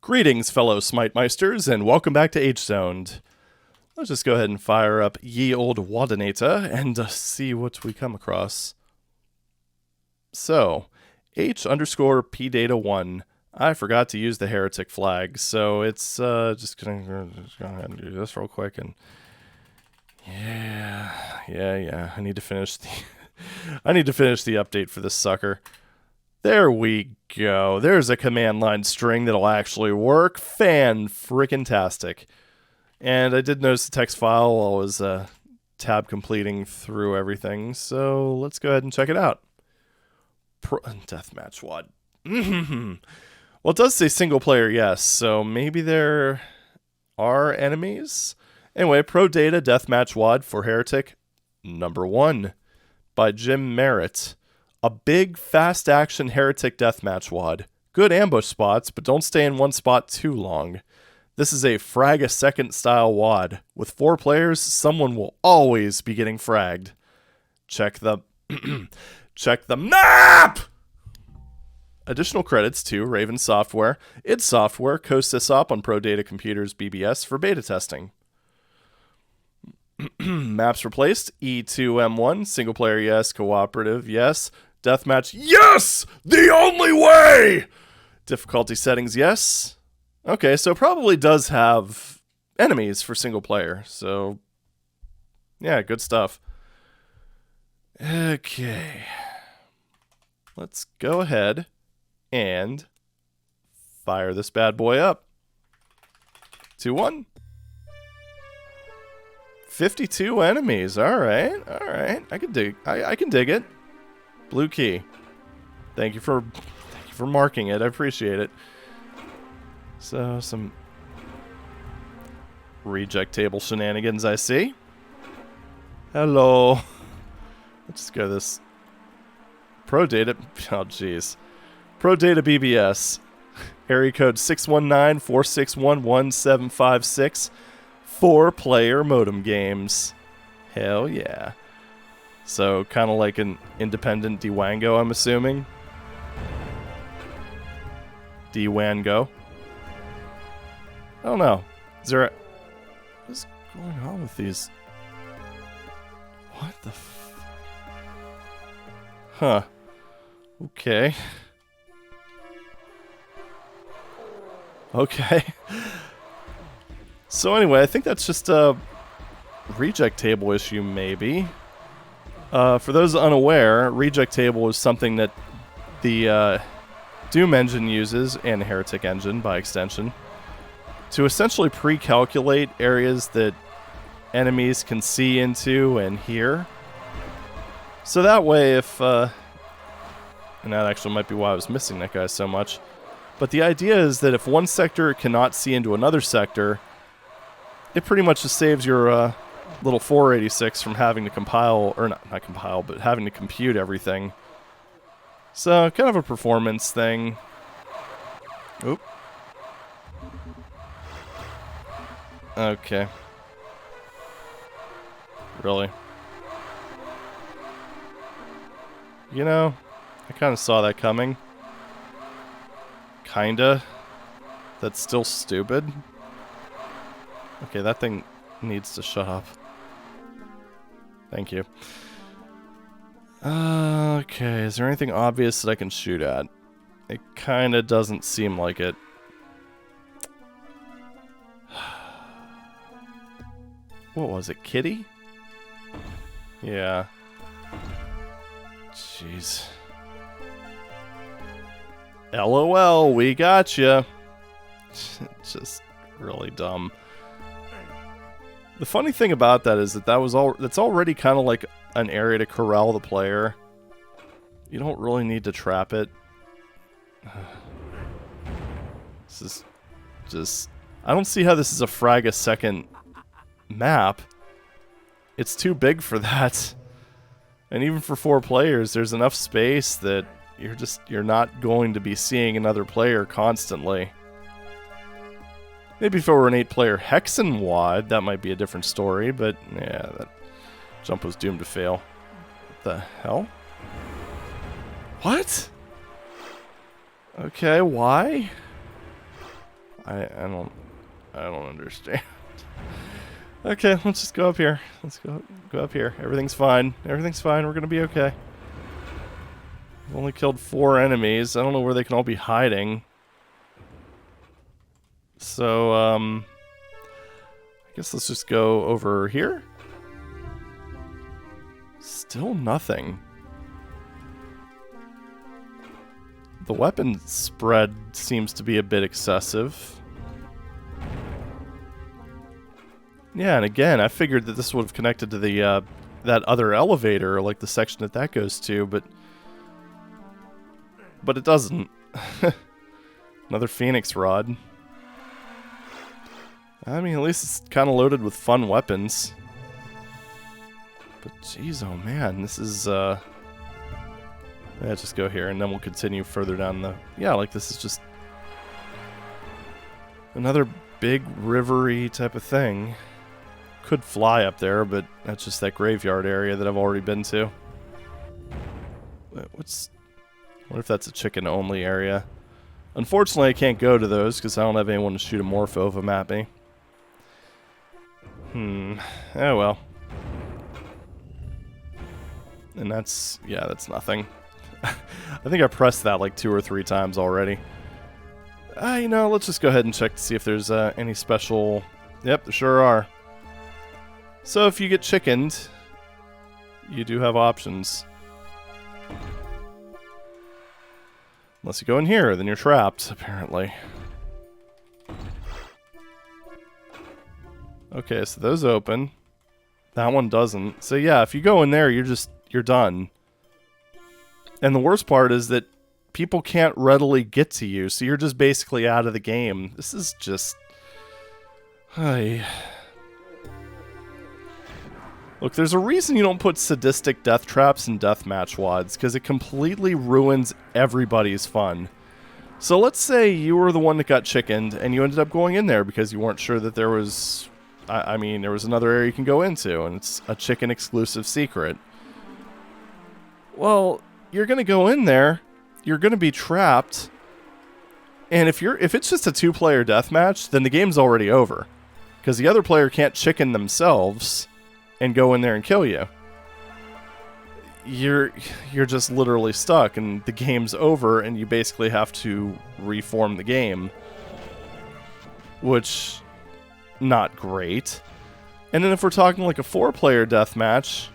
Greetings, fellow Smite-Meisters, and welcome back to H-Zoned. Let's just go ahead and fire up ye old Wadinata and see what we come across. So, H_PData1. I forgot to use the Heretic flag, so it's just gonna go ahead and do this real quick. And yeah. I need to finish the update for this sucker. There we go. There's a command line string that'll actually work. Fan-frickin-tastic. And I did notice the text file while I was tab completing through everything, so let's go ahead and check it out. Deathmatch WAD. Well, it does say single player, yes, so maybe there are enemies? Anyway, Pro Data Deathmatch WAD for Heretic, number 1, by Jim Merritt. A big, fast-action Heretic deathmatch WAD. Good ambush spots, but don't stay in one spot too long. This is a frag-a-second style WAD. With 4 players, someone will always be getting fragged. Check the... check the map! Additional credits to Raven Software, id Software, co-sysop on Pro Data Computers BBS for beta testing. Maps replaced, E2M1, single player yes, cooperative yes, deathmatch yes! The only way! Difficulty settings yes. Okay, so it probably does have enemies for single player, so yeah, good stuff. Okay. Let's go ahead and fire this bad boy up. 2-1. 52 enemies. All right. I can dig it. Blue key. Thank you for marking it. I appreciate it. So some reject table shenanigans I see. Hello. Let's just go this Pro Data. Oh jeez. Pro Data BBS. Area code 619-461-1756. 4-player modem games. Hell yeah. So, kind of like an independent Dwango, I'm assuming. Dwango. I don't know. What is going on with these? What the Huh. Okay. Okay. So anyway, I think that's just a reject table issue, maybe. For those unaware, reject table is something that the Doom engine uses, and Heretic engine by extension, to essentially pre-calculate areas that enemies can see into and hear. So that way, if... and that actually might be why I was missing that guy so much. But the idea is that if one sector cannot see into another sector, it pretty much just saves your little 486 from having to compile, or not compile, but having to compute everything. So, kind of a performance thing. Oop. Okay. Really? You know, I kind of saw that coming. Kinda. That's still stupid. Okay, that thing needs to shut up. Thank you. Okay, is there anything obvious that I can shoot at? It kinda doesn't seem like it. What was it, Kitty? Yeah. Jeez. LOL, we gotcha. Just really dumb. The funny thing about that is that's already kind of like an area to corral the player. You don't really need to trap it. This is just... I don't see how this is a frag-a-second map. It's too big for that. And even for 4 players, there's enough space that you're not going to be seeing another player constantly. Maybe if it were an 8-player Hexen WAD, that might be a different story, but yeah, that jump was doomed to fail. What the hell? What? Okay, why? I don't understand. Okay, let's just go up here. Let's go up here. Everything's fine. Everything's fine. We're gonna be okay. We've only killed 4 enemies. I don't know where they can all be hiding. So, I guess let's just go over here. Still nothing. The weapon spread seems to be a bit excessive. Yeah, and again, I figured that this would have connected to the that other elevator, like the section that goes to, but it doesn't. Another Phoenix Rod. I mean, at least it's kind of loaded with fun weapons. But jeez, oh man, this is yeah, just go here and then we'll continue further down the... Yeah, like this is just another big rivery type of thing. Could fly up there, but that's just that graveyard area that I've already been to. What's... What if that's a chicken-only area? Unfortunately, I can't go to those because I don't have anyone to shoot a morpho of them at me. Oh well. And that's... Yeah, that's nothing. I think I pressed that like 2 or 3 times already. You know, let's just go ahead and check to see if there's any special... Yep, there sure are. So if you get chickened, you do have options. Unless you go in here, then you're trapped, apparently. Okay, so those open. That one doesn't. So yeah, if you go in there, you're done. And the worst part is that people can't readily get to you, so you're just basically out of the game. This is just... Look, there's a reason you don't put sadistic death traps in deathmatch WADs, because it completely ruins everybody's fun. So let's say you were the one that got chickened, and you ended up going in there because you weren't sure that there was... I mean, there was another area you can go into, and it's a chicken-exclusive secret. Well, you're going to go in there, you're going to be trapped, and if it's just a 2-player deathmatch, then the game's already over. Because the other player can't chicken themselves and go in there and kill you. You're just literally stuck, and the game's over, and you basically have to reform the game. Which... not great. And then if we're talking like a 4-player deathmatch,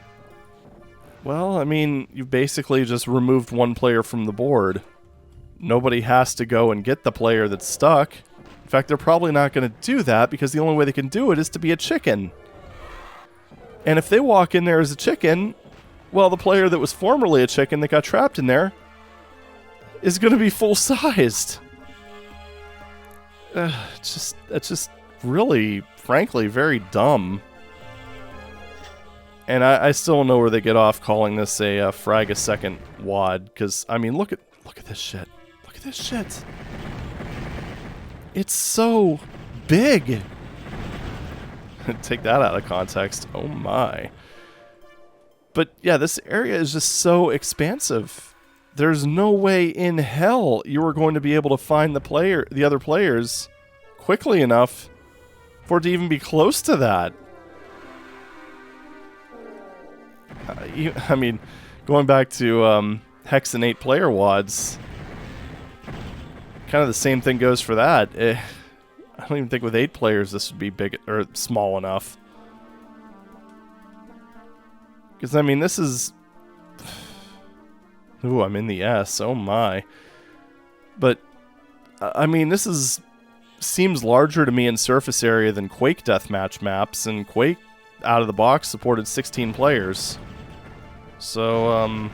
well, I mean, you've basically just removed 1 player from the board. Nobody has to go and get the player that's stuck. In fact, they're probably not going to do that because the only way they can do it is to be a chicken. And if they walk in there as a chicken, well, the player that was formerly a chicken that got trapped in there is going to be full-sized. It's just really, frankly, very dumb. And I still don't know where they get off calling this a frag a second WAD, because I mean, look at this shit. Look at this shit. It's so big. Take that out of context. Oh my. But yeah, this area is just so expansive. There's no way in hell you are going to be able to find the other players quickly enough for it to even be close to that. I mean, going back to Hex and 8-player WADs, kind of the same thing goes for that. I don't even think with 8 players this would be big or small enough. Because, I mean, this is... Ooh, I'm in the S. Oh, my. But, I mean, this seems larger to me in surface area than Quake deathmatch maps, and Quake, out of the box, supported 16 players. So,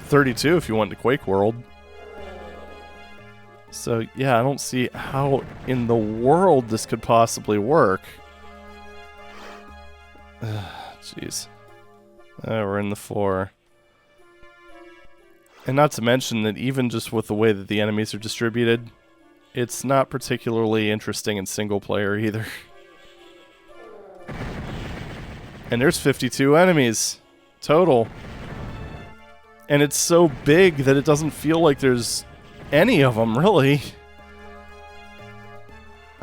32 if you went to Quake World. So, yeah, I don't see how in the world this could possibly work. Jeez. We're in the 4. And not to mention that even just with the way that the enemies are distributed, it's not particularly interesting in single player either. And there's 52 enemies total. And it's so big that it doesn't feel like there's any of them, really.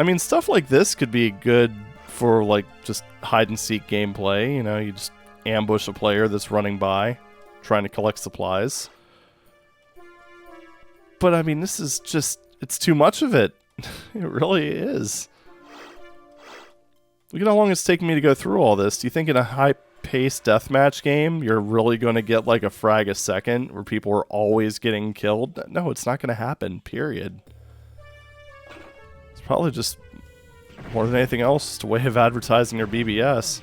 I mean, stuff like this could be good for, like, just hide-and-seek gameplay. You know, you just ambush a player that's running by, trying to collect supplies. But, I mean, this is just... It's too much of it. It really is. Look at how long it's taken me to go through all this. Do you think in a high-paced deathmatch game, you're really going to get, like, a frag a second where people are always getting killed? No, it's not going to happen, period. It's probably just, more than anything else, just a way of advertising their BBS.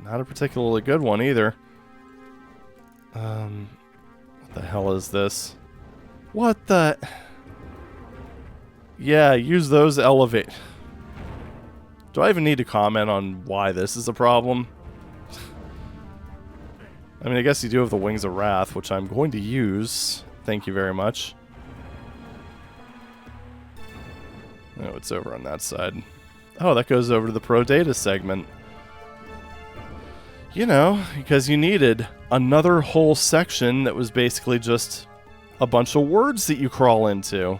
Not a particularly good one, either. What the hell is this? What the... Yeah, use those to elevate. Do I even need to comment on why this is a problem? I mean, I guess you do have the Wings of Wrath, which I'm going to use. Thank you very much. Oh, it's over on that side. Oh, that goes over to the Pro Data segment. You know, because you needed another whole section that was basically just a bunch of words that you crawl into. A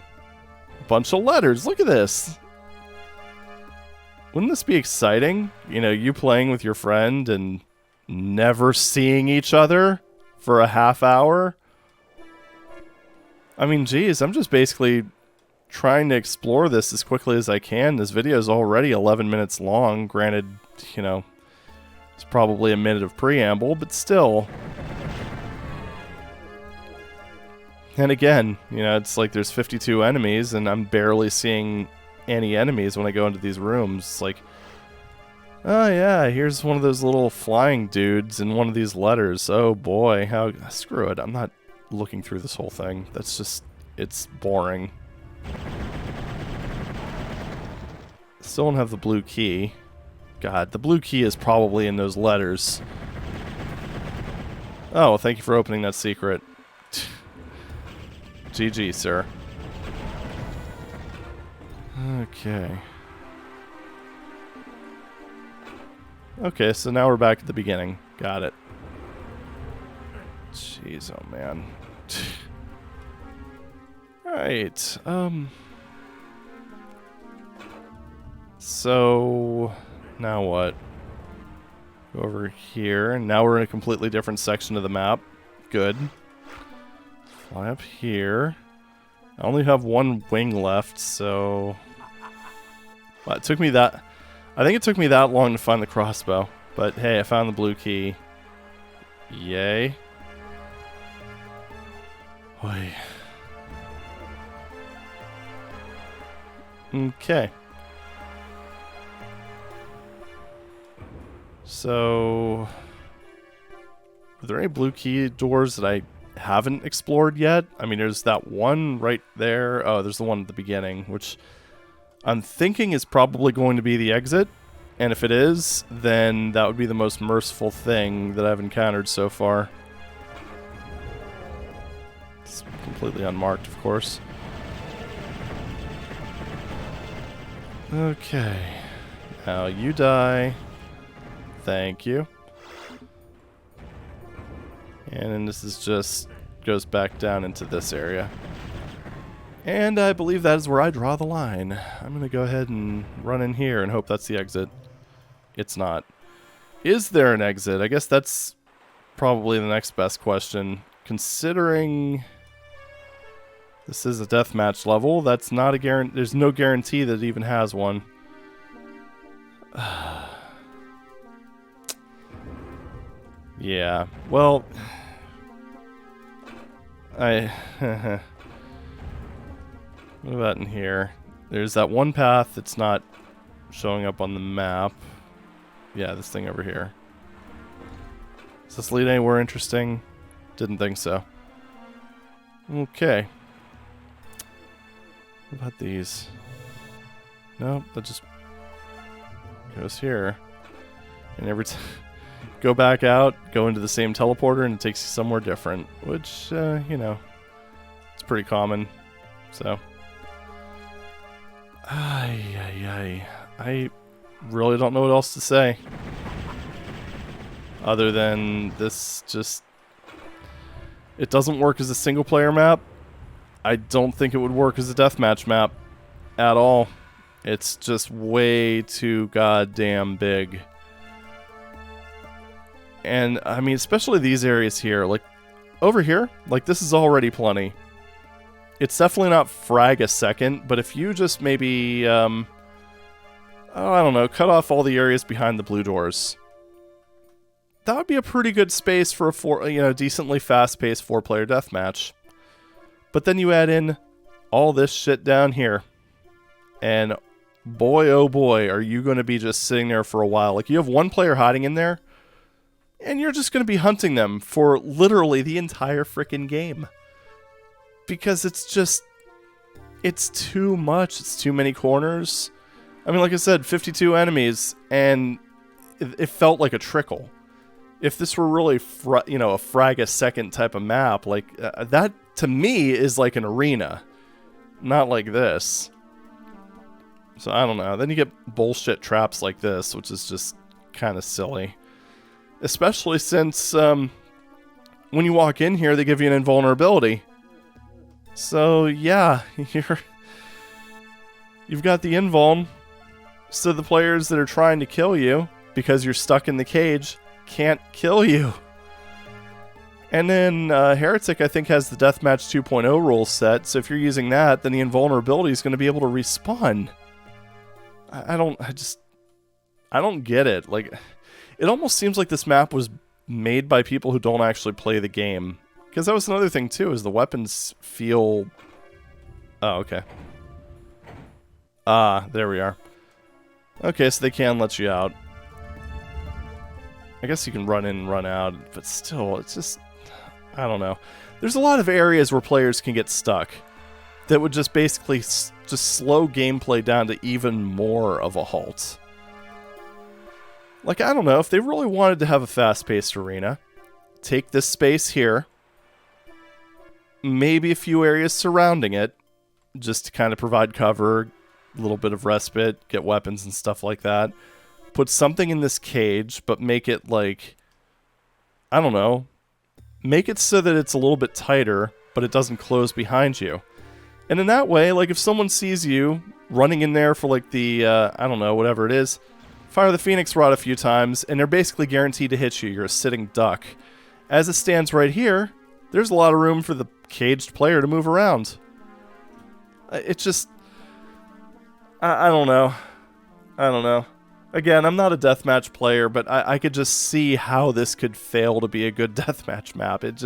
bunch of letters. Look at this. Wouldn't this be exciting? You know, you playing with your friend and never seeing each other for a half hour? I mean, geez, I'm just basically trying to explore this as quickly as I can. This video is already 11 minutes long. Granted, you know, it's probably a minute of preamble, but still. And again, you know, it's like there's 52 enemies, and I'm barely seeing any enemies when I go into these rooms. It's like, oh yeah, here's one of those little flying dudes in one of these letters. Oh boy, how... Screw it, I'm not looking through this whole thing. That's just... It's boring. Still don't have the blue key. God, the blue key is probably in those letters. Oh, well, thank you for opening that secret. GG, sir. Okay. Okay, so now we're back at the beginning. Got it. Jeez, oh man. Alright, so... Now what? Go over here, and now we're in a completely different section of the map. Good. Fly up here. I only have one wing left, so... Well, it took me that... I think it took me that long to find the crossbow. But hey, I found the blue key. Yay. Oy. Okay. So... Are there any blue key doors that I haven't explored yet? I mean, there's that one right there. Oh, there's the one at the beginning, which I'm thinking is probably going to be the exit. And if it is, then that would be the most merciful thing that I've encountered so far. It's completely unmarked, of course. Okay. Now you die. Thank you. And then this is just goes back down into this area. And I believe that is where I draw the line. I'm going to go ahead and run in here and hope that's the exit. It's not. Is there an exit? I guess that's probably the next best question. Considering this is a deathmatch level, that's not a guarantee. There's no guarantee that it even has one. Yeah, well, what about in here? There's that one path that's not showing up on the map. Yeah, this thing over here. Does this lead anywhere interesting? Didn't think so. Okay. What about these? Nope, that just goes here. And every time... Go back out, go into the same teleporter, and it takes you somewhere different. Which, you know, it's pretty common. So. I really don't know what else to say. Other than this just... It doesn't work as a single-player map. I don't think it would work as a deathmatch map. at all. It's just way too goddamn big. And, I mean, especially these areas here. Like, over here, like, this is already plenty. It's definitely not frag a second, but if you just maybe, oh, I don't know, cut off all the areas behind the blue doors. That would be a pretty good space for a decently fast-paced 4-player deathmatch. But then you add in all this shit down here. And boy, oh boy, are you going to be just sitting there for a while. Like, you have one player hiding in there, and you're just going to be hunting them for literally the entire frickin' game. Because it's just, it's too much. It's too many corners. I mean, like I said, 52 enemies, and it felt like a trickle. If this were really, a frag a second type of map, like, that to me is like an arena. Not like this. So I don't know. Then you get bullshit traps like this, which is just kind of silly. Especially since when you walk in here, they give you an invulnerability. So yeah, you've got the invuln. So the players that are trying to kill you, because you're stuck in the cage, can't kill you. And then Heretic, I think, has the Deathmatch 2.0 rule set, so if you're using that, then the invulnerability is going to be able to respawn. I don't get it. Like, it almost seems like this map was made by people who don't actually play the game. Because that was another thing, too, is the weapons feel... Oh, okay. Ah, there we are. Okay, so they can let you out. I guess you can run in and run out, but still, it's just... I don't know. There's a lot of areas where players can get stuck that would just basically just slow gameplay down to even more of a halt. Like, I don't know, if they really wanted to have a fast-paced arena, take this space here, maybe a few areas surrounding it, just to kind of provide cover, a little bit of respite, get weapons and stuff like that. Put something in this cage, but make it like, I don't know, make it so that it's a little bit tighter, but it doesn't close behind you. And in that way, like, if someone sees you running in there for, like, the, I don't know, whatever it is, fire the Phoenix Rod a few times, and they're basically guaranteed to hit you. You're a sitting duck. As it stands right here, there's a lot of room for the caged player to move around. It's just... I don't know. I don't know. Again, I'm not a deathmatch player, but I could just see how this could fail to be a good deathmatch map. It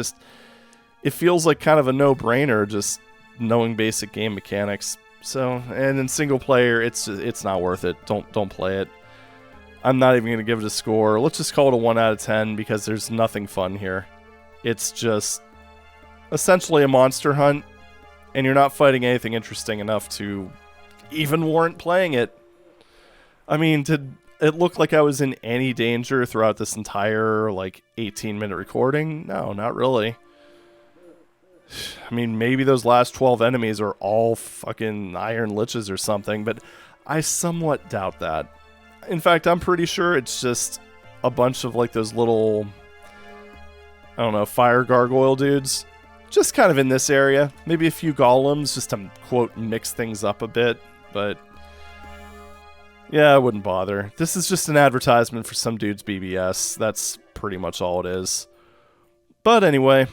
feels like kind of a no-brainer, just knowing basic game mechanics. So, and in single player, it's not worth it. Don't play it. I'm not even going to give it a score. Let's just call it a 1 out of 10 because there's nothing fun here. It's just essentially a monster hunt, and you're not fighting anything interesting enough to even warrant playing it. I mean, did it look like I was in any danger throughout this entire, like, 18-minute recording? No, not really. I mean, maybe those last 12 enemies are all fucking iron liches or something, but I somewhat doubt that. In fact, I'm pretty sure it's just a bunch of, like, those little, I don't know, fire gargoyle dudes. Just kind of in this area. Maybe a few golems, just to, quote, mix things up a bit, but... yeah, I wouldn't bother. This is just an advertisement for some dude's BBS. That's pretty much all it is. But anyway,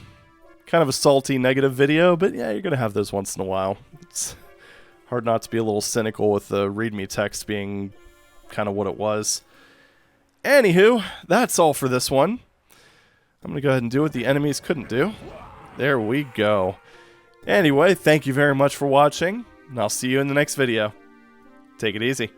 kind of a salty negative video, but yeah, you're going to have those once in a while. It's hard not to be a little cynical with the readme text being kind of what it was. Anywho, that's all for this one. I'm going to go ahead and do what the enemies couldn't do. There we go. Anyway, thank you very much for watching, and I'll see you in the next video. Take it easy.